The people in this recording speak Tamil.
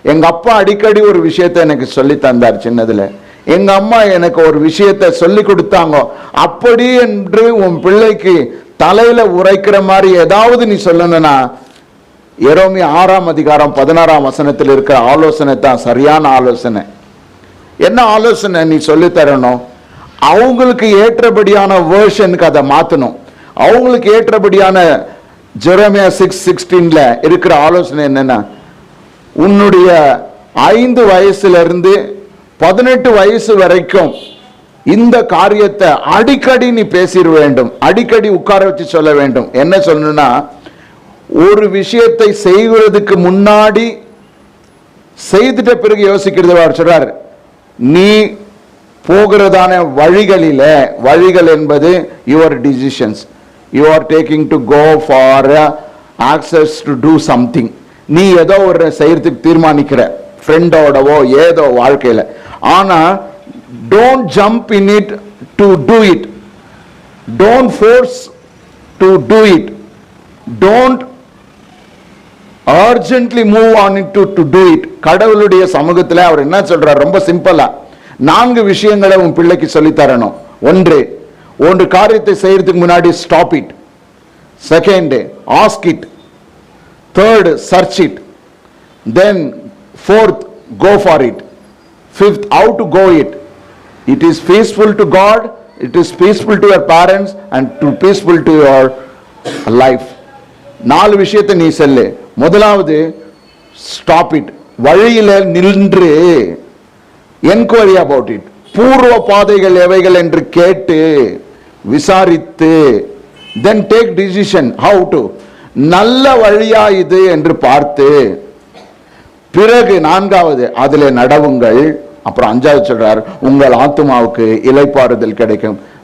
எங்க அப்பா அடிக்கடி ஒரு விஷயத்தை எனக்கு சொல்லி தந்தார் சின்னதுல. எங்க அம்மா எனக்கு ஒரு விஷயத்தை சொல்லி கொடுத்தாங்க. அப்படி என்று உன் பிள்ளைக்கு தலையில உரைக்கிற மாதிரி ஏதாவது நீ சொல்லணும்னா எரேமியா 6:16 இருக்கிற ஆலோசனை தான் சரியான ஆலோசனை. என்ன ஆலோசனை நீ சொல்லி தரணும்? அவங்களுக்கு ஏற்றபடியான வேர்ஷனுக்கு அதை மாத்தணும். அவங்களுக்கு ஏற்றபடியான ஜெரேமியா 6:16 இருக்கிற ஆலோசனை என்னன்னா, உன்னுடைய 5 வயசுல இருந்து 18 வயசு வரைக்கும் இந்த காரியத்தை அடிக்கடி நீ பேசிட வேண்டும். அடிக்கடி உட்கார வச்சு சொல்ல வேண்டும். என்ன சொல்லணும்னா, ஒரு விஷயத்தை செய்வதற்கு முன்னாடி செய்துட்ட பிறகு யோசிக்கிறது. அவர் சொல்றார், நீ போகிறதான வழிகள் என்பது your decisions. You are taking to go for access to do something. நீ ஏதோ ஒரு செய்யறதுக்கு தீர்மானிக்கிற, ஃப்ரெண்டோடவோ ஏதோ வாழ்க்கையில. ஆனா don't jump in it to do it. Don't force to do it. Don't urgently move on it to do it. கடவுளுடைய சமூகத்தில் அவர் என்ன சொல்றார்? ரொம்ப சிம்பிளா 4 விஷயங்களை உன் பிள்ளைக்கு சொல்லி தரணும். ஒன்று காரியத்தை செய்யறதுக்கு முன்னாடி stop it. Second, ask it. Third, search it. Then fourth, go for it. Fifth, how to go it. It is peaceful to God, it is peaceful to your parents and to peaceful to your life. 4 விஷயத்தை நீ சொல்லு. முதலாவது, ஸ்டாப் இட். வழியில நின்று என்கொயரி அபவுட் இட். பூர்வ பாதைகள் எவைகள் என்று கேட்டு விசாரித்து, then take decision how to. நல்ல வழியா இது என்று பார்த்து, பிறகு 4வது அதிலே நடவுங்கள். அப்புறம் 5வது சொல்றார், உங்கள் ஆத்துமாவுக்கு இளைப்பாறுதல் கிடைக்கும்.